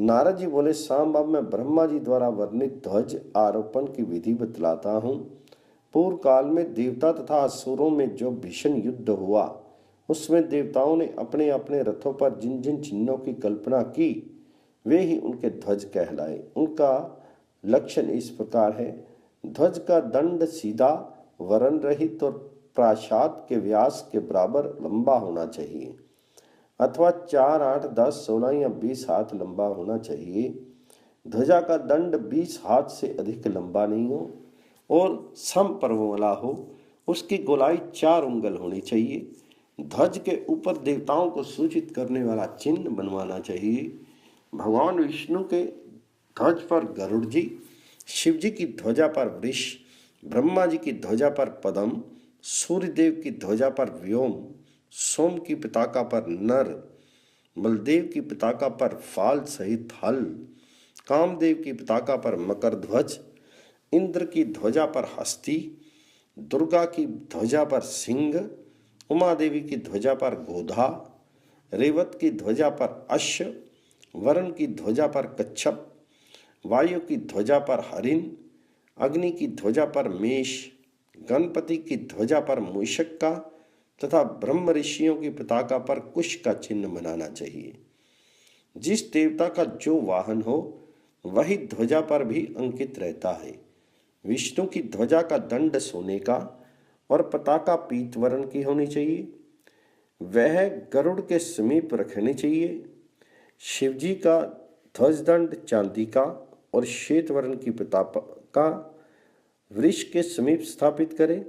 नारद जी बोले, सांब मैं ब्रह्मा जी द्वारा वर्णित ध्वज आरोपण की विधि बतलाता हूँ। पूर्व काल में देवता तथा असुरों में जो भीषण युद्ध हुआ, उसमें देवताओं ने अपने अपने रथों पर जिन जिन चिन्हों की कल्पना की, वे ही उनके ध्वज कहलाए। उनका लक्षण इस प्रकार है। ध्वज का दंड सीधा, वर्ण रहित और प्रासाद के व्यास के बराबर लंबा होना चाहिए, अथवा 4, 8, 10, 16 या 20 हाथ लंबा होना चाहिए। ध्वजा का दंड 20 हाथ से अधिक लंबा नहीं हो और समपर्व वाला हो। उसकी गोलाई 4 उंगल होनी चाहिए। ध्वज के ऊपर देवताओं को सूचित करने वाला चिन्ह बनवाना चाहिए। भगवान विष्णु के ध्वज पर गरुड़ जी, शिव जी की ध्वजा पर वृष, ब्रह्मा जी की ध्वजा पर पद्म, सूर्यदेव की ध्वजा पर व्योम, सोम की पताका पर नर, बलदेव की पताका पर फाल सहित हल, कामदेव की पताका पर मकर ध्वज, इंद्र की ध्वजा पर हस्ती, दुर्गा की ध्वजा पर सिंह, उमा देवी की ध्वजा पर गोधा, रेवत की ध्वजा पर अश्व, वरुण की ध्वजा पर कच्छप, वायु की ध्वजा पर हरिण, अग्नि की ध्वजा पर मेष, गणपति की ध्वजा पर मूषक का तथा ब्रह्म ऋषियों की पताका पर कुश का चिन्ह बनाना चाहिए। जिस देवता का जो वाहन हो वही ध्वजा पर भी अंकित रहता है। विष्णु की ध्वजा का दंड सोने का और पताका पीत वर्ण की होनी चाहिए। वह गरुड़ के समीप रखनी चाहिए। शिवजी का ध्वजदंड चांदी का और श्वेत वर्ण की पताका वृष के समीप स्थापित करें।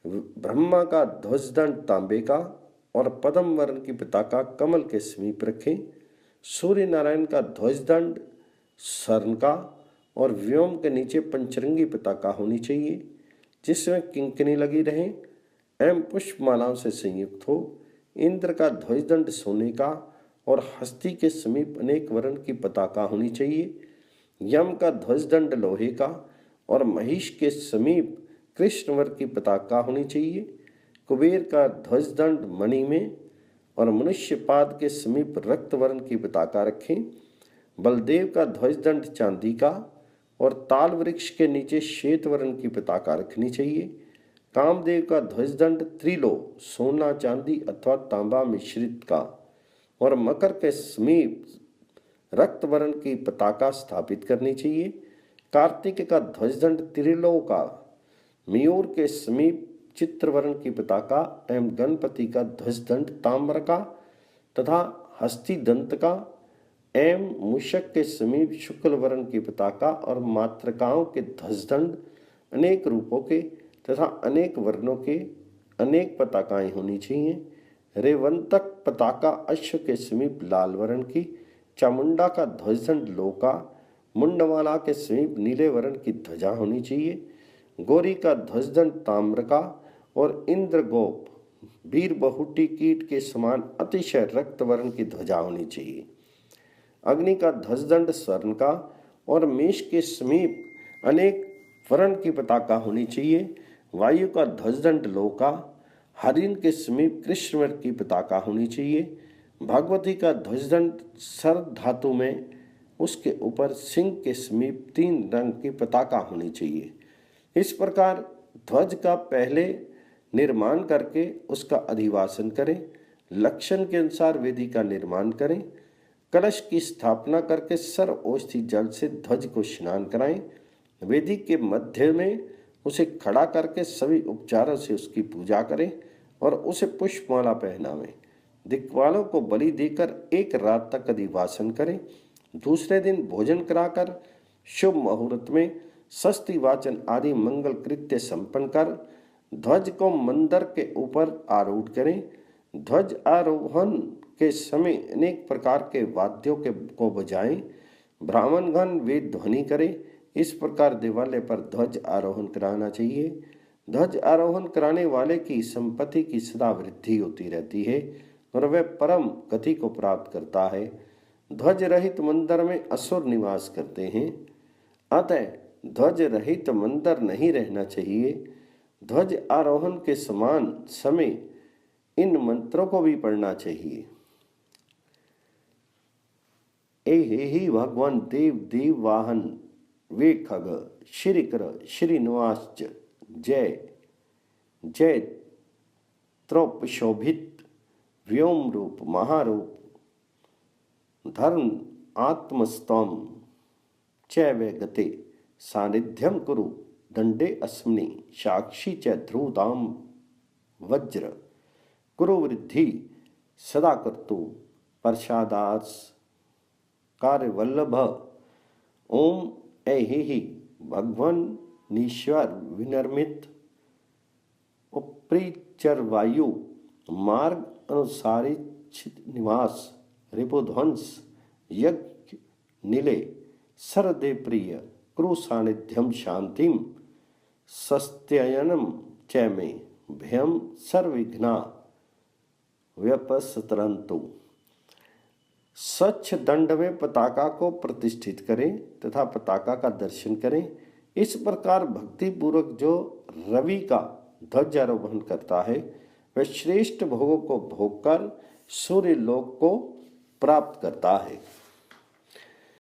ब्रह्मा का ध्वजदंड तांबे का और पद्म वर्ण की पताका कमल के समीप रखें। सूर्य नारायण का ध्वजदंड स्वर्ण का और व्योम के नीचे पंचरंगी पताका होनी चाहिए, जिसमें किंकनी लगी रहे एवं पुष्पमालाओं से संयुक्त हो। इंद्र का ध्वजदंड सोने का और हस्ती के समीप अनेक वर्ण की पताका होनी चाहिए। यम का ध्वजदंड लोहे का और महिष के समीप कृष्ण वर्ण की पताका होनी चाहिए। कुबेर का ध्वजदंड मणि में और मनुष्य पाद के समीप रक्त वर्ण की पताका रखें। बलदेव का ध्वजदंड चांदी का और ताल वृक्ष के नीचे श्वेत वर्ण की पताका रखनी चाहिए। कामदेव का ध्वजदंड त्रिलो, सोना चांदी अथवा तांबा मिश्रित का और मकर के समीप रक्त वर्ण की पताका स्थापित करनी चाहिए। कार्तिक का ध्वजदंड त्रिलो का, मयूर के समीप चित्रवर्ण की पताका एवं गणपति का ध्वजदंड ताम्र का तथा हस्ती दंत का एवं मूषक के समीप शुक्ल वर्ण की पताका और मातृकाओं के ध्वजदंड अनेक रूपों के तथा अनेक वर्णों के अनेक पताकाएं होनी चाहिए। रेवंतक पताका अश्व के समीप लाल वर्ण की, चामुंडा का ध्वजदंड लोका, मुंडमाला के समीप नीले वर्ण की ध्वजा होनी चाहिए। गौरी का ध्वजदंड ताम्र का और इंद्रगोप वीर बहुटी कीट के समान अतिशय रक्त वर्ण की ध्वजा होनी चाहिए। अग्नि का ध्वजदंड स्वर्ण का और मेष के समीप अनेक वर्ण की पताका होनी चाहिए। वायु का ध्वजदंड लोका, हरिण के समीप कृष्ण वर्ण की पताका होनी चाहिए। भगवती का ध्वजदंड सर्द धातु में, उसके ऊपर सिंह के समीप 3 रंग की पताका होनी चाहिए। इस प्रकार ध्वज का पहले निर्माण करके उसका अधिवासन करें। लक्षण के अनुसार वेदी का निर्माण करें। कलश की स्थापना करके सर्व औषधि जल से ध्वज को स्नान कराएं। वेदी के मध्य में उसे खड़ा करके सभी उपचारों से उसकी पूजा करें और उसे पुष्पमाला पहनावें। दिक्पालों को बलि देकर 1 रात तक अधिवासन करें। दूसरे दिन भोजन कराकर शुभ मुहूर्त में षष्ठी वाचन आदि मंगल कृत्य संपन्न कर ध्वज को मंदिर के ऊपर आरूढ़ करें। ध्वज आरोहण के समय अनेक प्रकार के वाद्यों को बजाएं। ब्राह्मणगण वेद ध्वनि करें। इस प्रकार देवालय पर ध्वज आरोहण कराना चाहिए। ध्वज आरोहण कराने वाले की संपत्ति की सदा वृद्धि होती रहती है और वह परम गति को प्राप्त करता है। ध्वज रहित मंदिर में असुर निवास करते हैं, अतः ध्वज रहित मंदिर नहीं रहना चाहिए। ध्वज आरोहण के समान समय इन मंत्रों को भी पढ़ना चाहिए। ए ही भगवान देव देव वाहन वे खग श्री कर श्रीनिवास जय जय त्रौप शोभित व्योम रूप महारूप धर्म आत्मस्तम च वे गते सानिध्यम कुरु दंडे अस्मिनि साक्षी च ध्रुवदाम वज्र कुरु वृद्धि सदा कर्तु प्रसादास कार्यवल्लभ ओम ऐहि भगवान नीश्वर विनर्मित उपरिचर वायु मार्ग अनुसारी निवास रिपुध्वंस यज्ञ नीले सरदे प्रिय कुरु सानिध्यम शांतिम सस्त्ययनम च मे भयम सर्वविघ्ना व्यपसतरंतु। स्वच्छ दंड में पताका को प्रतिष्ठित करें तथा पताका का दर्शन करें। इस प्रकार भक्ति पूर्वक जो रवि का ध्वजारोहण करता है वह श्रेष्ठ भोगों को भोग कर सूर्य लोक को प्राप्त करता है।